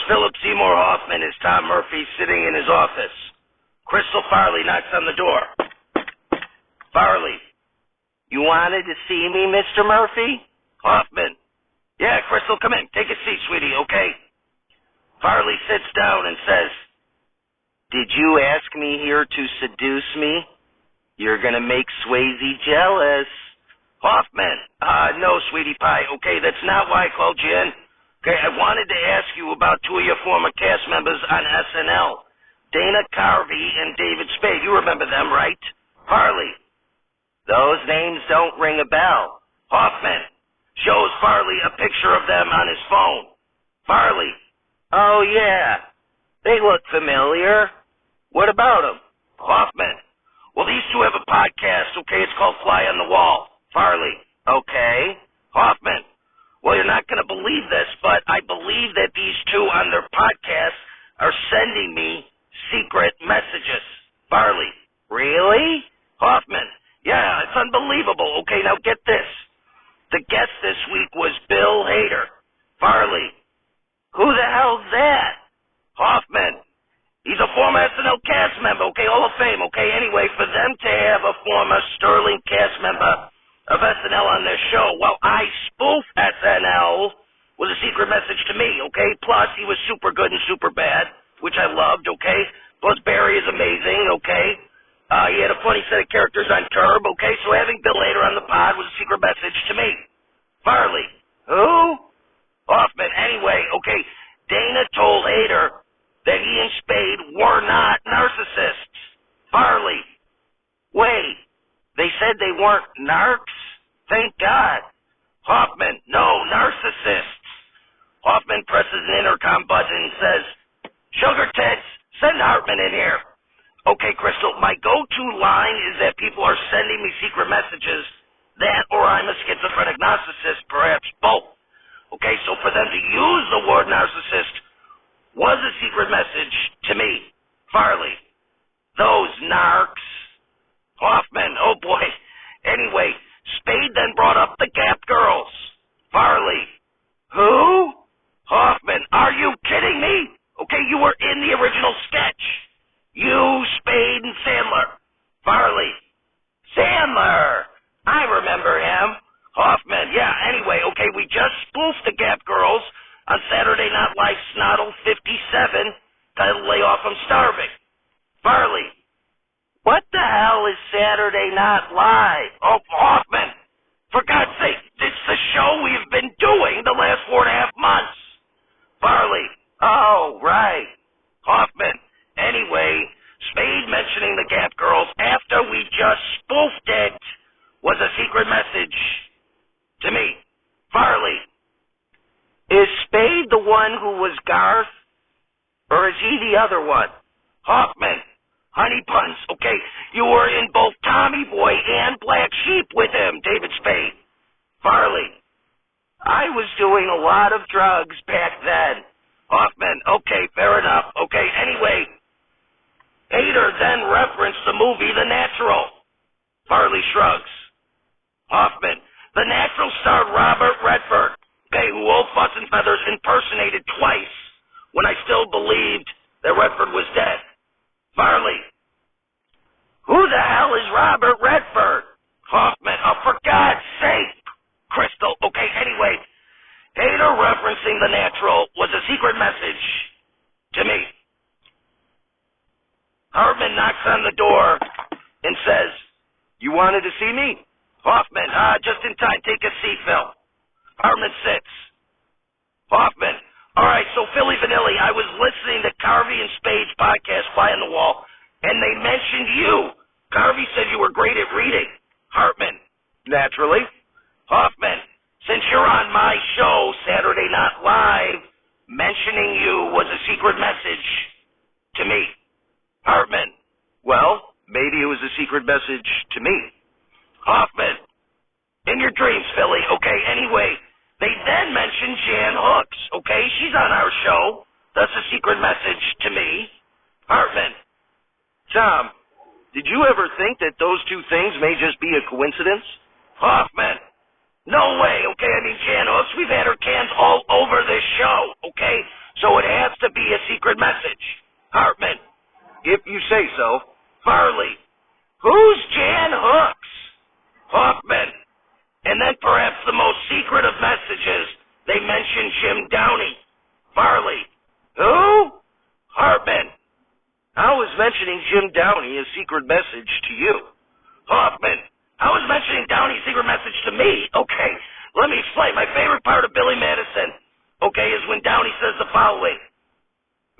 Philip Seymour Hoffman is Tom Murphy sitting in his office. Crystal Farley knocks on the door. Farley. You wanted to see me, Mr. Murphy? Hoffman. Yeah, Crystal, come in. Take a seat, sweetie, okay? Farley sits down and says, Did you ask me here to seduce me? You're gonna make Swayze jealous. Hoffman. No, sweetie pie. Okay, that's not why I called you in. Okay, I wanted to ask you about two of your former cast members on SNL. Dana Carvey and David Spade. You remember them, right? Farley. Those names don't ring a bell. Hoffman shows Farley a picture of them on his phone. Farley. Oh, yeah. They look familiar. What about them? Hoffman. Well, these two have a podcast, okay? It's called Fly on the Wall. Farley. Okay. Hoffman. Well, you're not going to believe this, but I believe that these two on their podcast are sending me secret messages. Farley. Really? Hoffman. Yeah, it's unbelievable. Okay, now get this. The guest this week was Bill Hader. Farley. Who the hell's that? Hoffman. He's a former SNL cast member, okay, Hall of Fame, okay? Anyway, for them to have a former sterling cast member of SNL on their show, well, I spoof SNL was a secret message to me, okay? Plus, he was super good and super bad, which I loved, okay? Plus, Barry is amazing, okay? He had a funny set of characters on Curb, okay? So having Bill Hader on the pod was a secret message to me. Farley. Who? Hoffman. Anyway, okay, Dana told Hader that he and Spade were not narcissists. Farley. Wait, they said they weren't narcs? Thank God. Hoffman. No, narcissists. Hoffman presses an intercom button and says, Sugar Tits, send Hartman in here. Okay, Crystal, my go-to line is that people are sending me secret messages, that or I'm a schizophrenic narcissist, perhaps both. Okay, so for them to use the word narcissist was a secret message to me. Farley. Those narcs. Hoffman. Oh, boy. Anyway, Spade then brought up the Gap Girls. Farley. Who? Hoffman. Are you kidding me? Okay, you were in the original sketch. You, Spade, and Sandler. Farley. Sandler. I remember him. Hoffman. Yeah, anyway, okay, we just spoofed the Gap Girls on Saturday Night Live SNotL 57, titled Lay Off, I'm Starving. Farley. What the hell is Saturday Night Live? Oh, Hoffman. For God's sake, it's the show we've been doing the last 4.5 months. Farley. Oh, right. Hoffman. Anyway, Spade mentioning the Gap Girls after we just spoofed it was a secret message to me. Farley. Is Spade the one who was Garth? Or is he the other one? Hoffman. Honey Buns. Okay, you were in both Tommy Boy and Black Sheep with him, David Spade. Farley. I was doing a lot of drugs back then. Hoffman. Okay, fair enough. Okay, anyway. Hader then referenced the movie The Natural. Farley shrugs. Hoffman. The Natural starred Robert Redford. Okay, who Old Fuss and Feathers impersonated twice when I still believed that Redford was dead. Farley. Who the hell is Robert Redford? Hoffman. Oh, for God's sake. Crystal. Okay, anyway. Hader referencing The Natural was a secret message to me. Hartman knocks on the door and says, You wanted to see me? Hoffman. Just in time. Take a seat, Phil. Hartman sits. Hoffman. All right, so Philly Vanilli, I was listening to Carvey and Spade's podcast, Fly on the Wall, and they mentioned you. Carvey said you were great at reading. Hartman. Naturally. Hoffman. Since you're on my show, Saturday Night Live, mentioning you was a secret message to me. Hartman. Well, maybe it was a secret message to me. Hoffman. In your dreams, Philly. Okay, anyway. They then mentioned Jan Hooks, okay? She's on our show. That's a secret message to me. Hartman. Tom, did you ever think that those two things may just be a coincidence? Hoffman. No way, okay? I mean, Jan Hooks, we've had her cans all over this show, okay? So it has message. Hartman. If you say so. Farley. Who's Jan Hooks? Hoffman. And then perhaps the most secret of messages, they mention Jim Downey. Farley. Who? Hartman. How is mentioning Jim Downey a secret message to you? Hoffman. How is mentioning Downey's secret message to me? Okay, let me explain. My favorite part of Billy Madison, is when Downey says the following.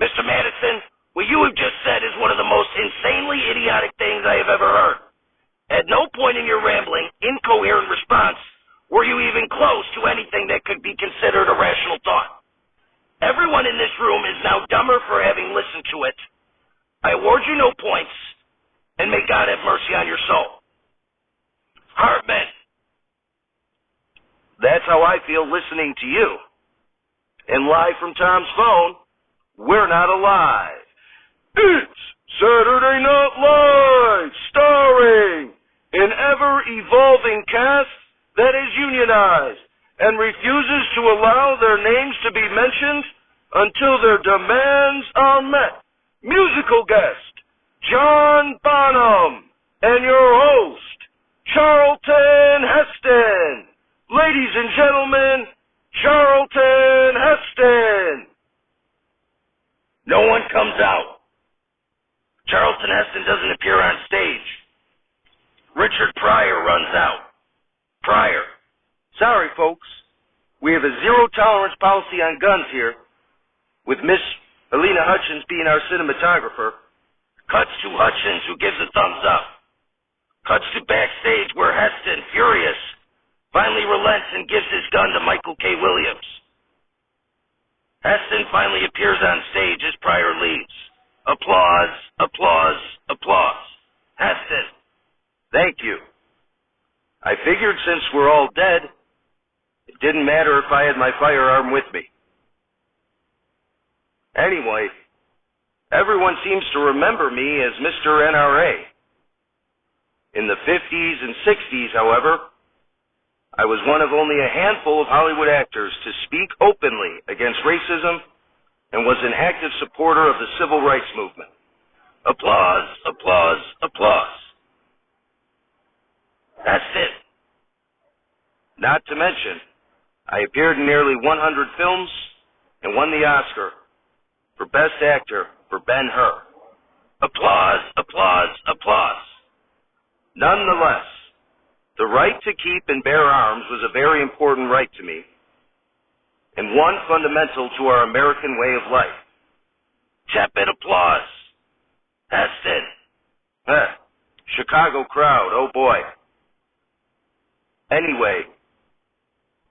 Mr. Madison, what you have just said is one of the most insanely idiotic things I have ever heard. At no point in your rambling, incoherent response were you even close to anything that could be considered a rational thought. Everyone in this room is now dumber for having listened to it. I award you no points, and may God have mercy on your soul. Hartman. That's how I feel listening to you. And live from Tom's phone, we're not alive. It's Saturday Night Live, starring an ever-evolving cast that is unionized and refuses to allow their names to be mentioned until their demands are met. Musical guest, John Bonham, and your host, Charlton Heston. Ladies and gentlemen, Charlton Heston. No one comes out. Charlton Heston doesn't appear on stage. Richard Pryor runs out. Pryor. Sorry, folks. We have a zero-tolerance policy on guns here, with Miss Alina Hutchins being our cinematographer. Cuts to Hutchins, who gives a thumbs up. Cuts to backstage, where Heston, furious, finally relents and gives his gun to Michael K. Williams. Heston finally appears on stage as Pryor leaves. Applause, applause, applause. Heston. Thank you. I figured since we're all dead, it didn't matter if I had my firearm with me. Anyway, everyone seems to remember me as Mr. NRA. In the 50s and 60s, however, I was one of only a handful of Hollywood actors to speak openly against racism and was an active supporter of the civil rights movement. Applause, applause, applause. That's it. Not to mention, I appeared in nearly 100 films and won the Oscar for Best Actor for Ben-Hur. Applause, applause, applause. Nonetheless, the right to keep and bear arms was a very important right to me, and one fundamental to our American way of life. Tepid applause. Heston. Chicago crowd, oh boy. Anyway,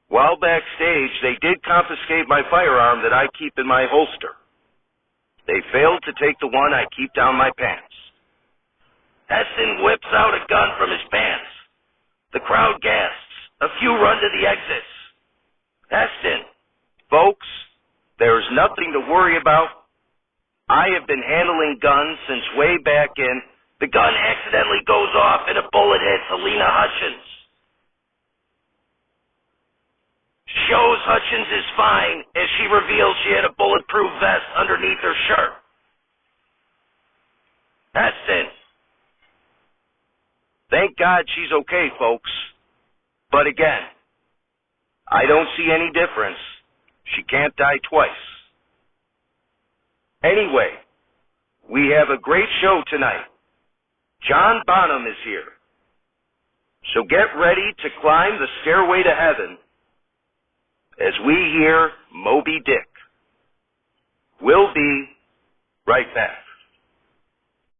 while backstage, they did confiscate my firearm that I keep in my holster. They failed to take the one I keep down my pants. Heston whips out a gun from his pants. The crowd gasps. A few run to the exits. Heston. Folks, there's nothing to worry about. I have been handling guns since way back in. The gun accidentally goes off and a bullet hits Alina Hutchins. Shows Hutchins is fine as she reveals she had a bulletproof vest underneath her shirt. Heston. Thank God she's okay, folks. But again, I don't see any difference. She can't die twice. Anyway, we have a great show tonight. John Bonham is here. So get ready to climb the stairway to heaven as we hear Moby Dick. We'll be right back.